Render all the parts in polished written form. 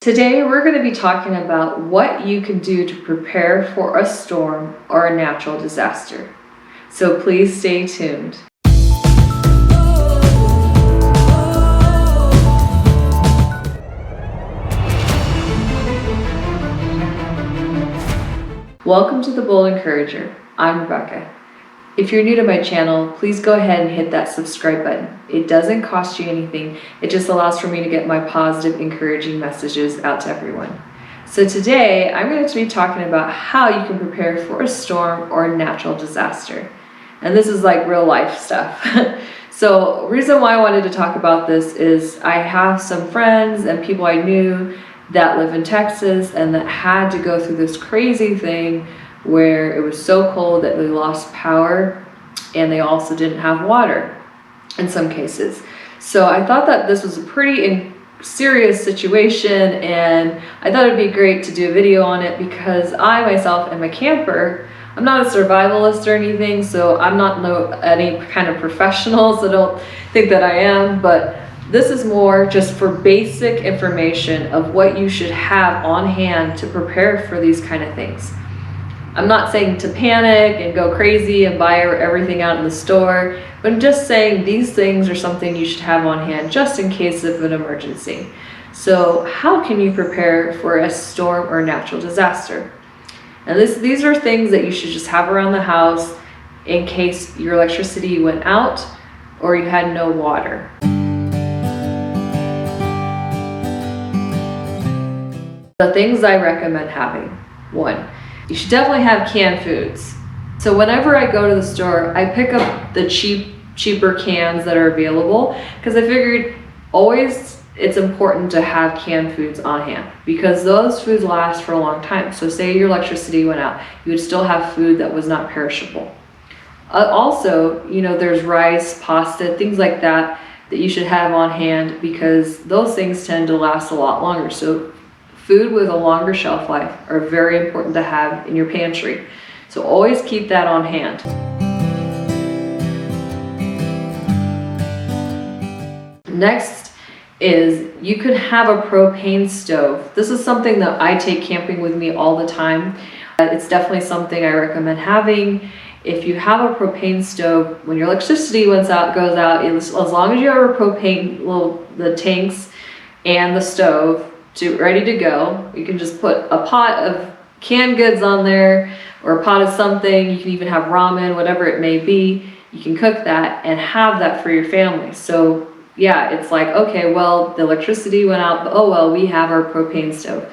Today we're going to be talking about what you can do to prepare for a storm or a natural disaster. So please stay tuned. Welcome to the Bold Encourager. I'm Rebecca. If you're new to my channel, please go ahead and hit that subscribe button. It doesn't cost you anything. It just allows for me to get my positive, encouraging messages out to everyone. So today, I'm going to be talking about how you can prepare for a storm or a natural disaster. And this is like real life stuff. So the reason why I wanted to talk about this is I have some friends and people I knew that live in Texas and that had to go through this crazy thing where it was so cold that they lost power, and they also didn't have water in some cases. So I thought that this was a pretty serious situation, and I thought it'd be great to do a video on it because I myself am a camper. I'm not a survivalist or anything, so I'm not any kind of professional, so don't think that I am, but this is more just for basic information of what you should have on hand to prepare for these kind of things. I'm not saying to panic and go crazy and buy everything out in the store, but I'm just saying these things are something you should have on hand just in case of an emergency. So how can you prepare for a storm or natural disaster? And these are things that you should just have around the house in case your electricity went out or you had no water. The things I recommend having: 1, you should definitely have canned foods. So whenever I go to the store, I pick up the cheaper cans that are available because I figured always it's important to have canned foods on hand because those foods last for a long time. So say your electricity went out, you would still have food that was not perishable. Also, there's rice, pasta, things like that you should have on hand because those things tend to last a lot longer. So food with a longer shelf life are very important to have in your pantry. So always keep that on hand. Next is you could have a propane stove. This is something that I take camping with me all the time. It's definitely something I recommend having. If you have a propane stove, when your electricity goes out, as long as you have a propane, the tanks and the stove ready to go, you can just put a pot of canned goods on there or a pot of something. You can even have ramen, whatever it may be. You can cook that and have that for your family. So yeah, it's like, okay, well, the electricity went out, but oh well, we have our propane stove.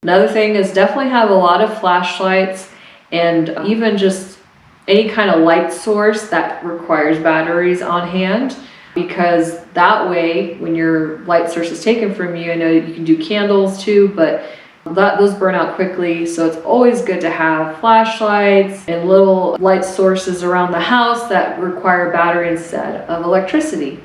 Another thing is definitely have a lot of flashlights and even just any kind of light source that requires batteries on hand, because that way when your light source is taken from you, I know you can do candles too, but those burn out quickly. So it's always good to have flashlights and little light sources around the house that require battery instead of electricity.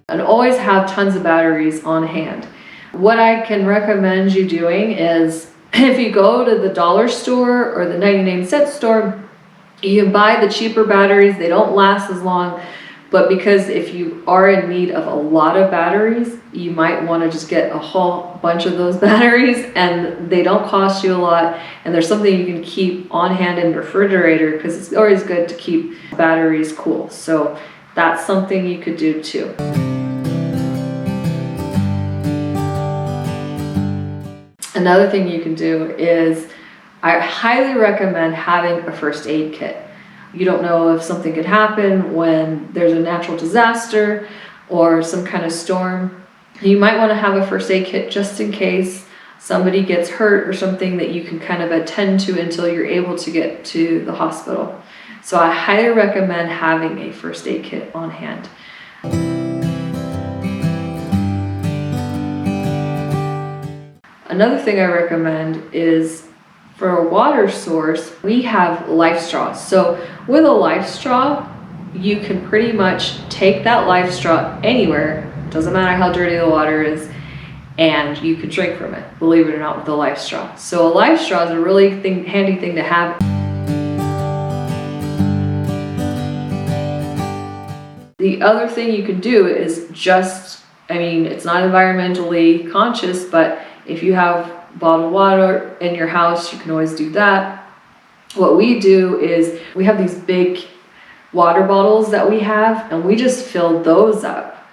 And always have tons of batteries on hand. What I can recommend you doing is if you go to the dollar store or the 99-cent store, you can buy the cheaper batteries. They don't last as long, but because if you are in need of a lot of batteries, you might want to just get a whole bunch of those batteries, and they don't cost you a lot, and there's something you can keep on hand in the refrigerator because it's always good to keep batteries cool. So that's something you could do too. Another thing you can do is I highly recommend having a first aid kit. You don't know if something could happen when there's a natural disaster or some kind of storm. You might want to have a first aid kit just in case somebody gets hurt or something that you can kind of attend to until you're able to get to the hospital. So I highly recommend having a first aid kit on hand. Another thing I recommend is for a water source, we have life straws. So with a life straw, you can pretty much take that life straw anywhere, doesn't matter how dirty the water is, and you can drink from it, believe it or not, with a life straw. So a life straw is a really handy thing to have. The other thing you can do is just, I mean, it's not environmentally conscious, but if you have bottled water in your house, you can always do that. What we do is we have these big water bottles that we have, and we just fill those up.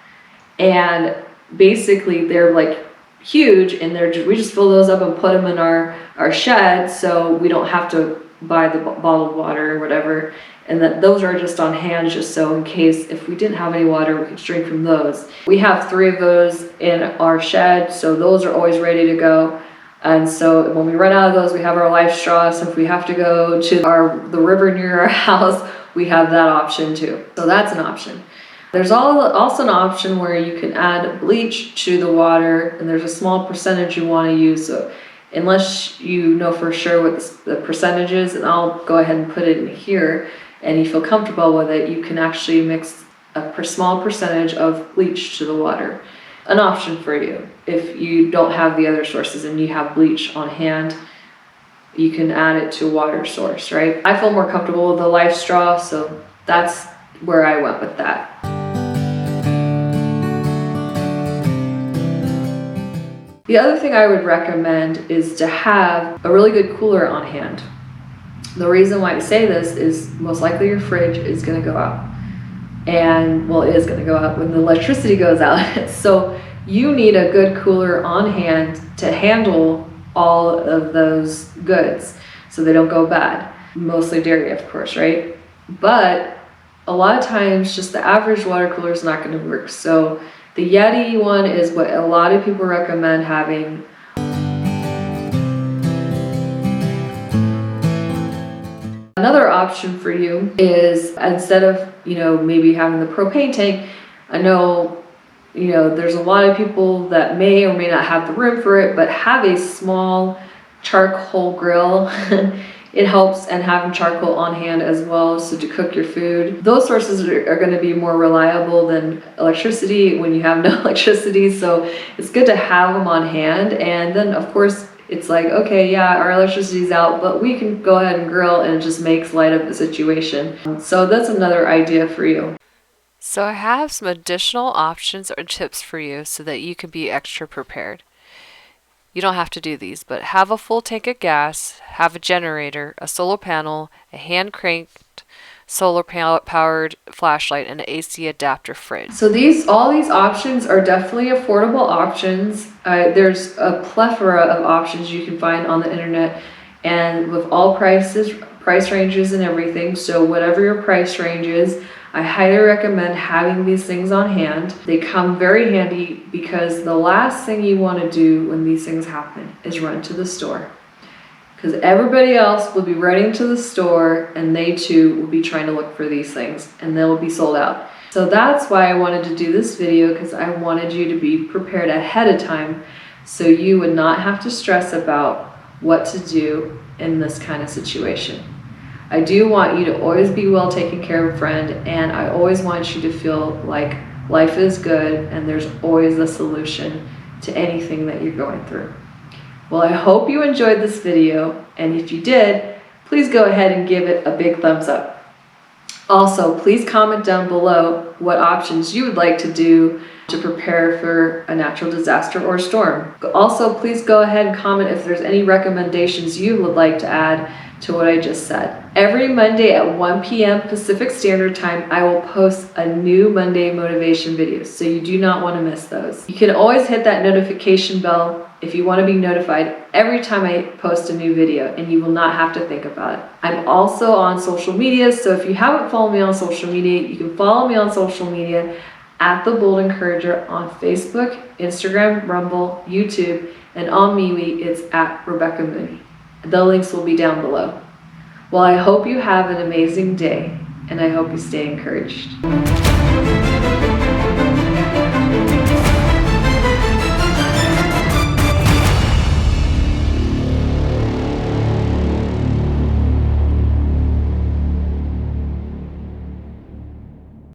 And basically they're like huge, and we just fill those up and put them in our shed, so we don't have to buy the bottled water or whatever. And that those are just on hand, just so in case if we didn't have any water, we could drink from those. We have 3 of those in our shed, so those are always ready to go. And so when we run out of those, we have our life straw. So if we have to go to the river near our house, we have that option too. So that's an option. There's also an option where you can add bleach to the water, and there's a small percentage you want to use. So unless you know for sure what the percentage is, and I'll go ahead and put it in here, and you feel comfortable with it, you can actually mix a small percentage of bleach to the water. An option for you. If you don't have the other sources and you have bleach on hand, you can add it to a water source, right? I feel more comfortable with the life straw, so that's where I went with that. The other thing I would recommend is to have a really good cooler on hand. The reason why I say this is most likely your fridge is going to go out. And well, it is going to go out when the electricity goes out. So you need a good cooler on hand to handle all of those goods so they don't go bad. Mostly dairy, of course, right? But a lot of times just the average water cooler is not going to work. So the Yeti one is what a lot of people recommend having. Another option for you is, instead of, maybe having the propane tank, I know, there's a lot of people that may or may not have the room for it, but have a small charcoal grill. It helps, and having charcoal on hand as well, so to cook your food. Those sources are going to be more reliable than electricity when you have no electricity, so it's good to have them on hand. And then of course it's like, okay, yeah, our electricity's out, but we can go ahead and grill, and it just makes light of the situation. So that's another idea for you. So I have some additional options or tips for you so that you can be extra prepared. You don't have to do these, but have a full tank of gas, have a generator, a solar panel, a hand-cranked solar-powered flashlight, and an AC adapter fridge. So all these options are definitely affordable options. There's a plethora of options you can find on the internet, and with all price ranges and everything. So whatever your price range is, I highly recommend having these things on hand. They come very handy because the last thing you want to do when these things happen is run to the store. Because everybody else will be running to the store, and they too will be trying to look for these things, and they'll be sold out. So that's why I wanted to do this video, because I wanted you to be prepared ahead of time so you would not have to stress about what to do in this kind of situation. I do want you to always be well taken care of, friend, and I always want you to feel like life is good and there's always a solution to anything that you're going through. Well, I hope you enjoyed this video, and if you did, please go ahead and give it a big thumbs up. Also, please comment down below what options you would like to do to prepare for a natural disaster or storm. Also, please go ahead and comment if there's any recommendations you would like to add to what I just said. Every Monday at 1 p.m. Pacific Standard Time, I will post a new Monday motivation video, so you do not want to miss those. You can always hit that notification bell if you want to be notified every time I post a new video, and you will not have to think about it. I'm also on social media, so if you haven't followed me on social media, you can follow me on social media at The Bold Encourager on Facebook, Instagram, Rumble, YouTube, and on MeWe, it's at Rebecca Mooney. The links will be down below. Well, I hope you have an amazing day, and I hope you stay encouraged.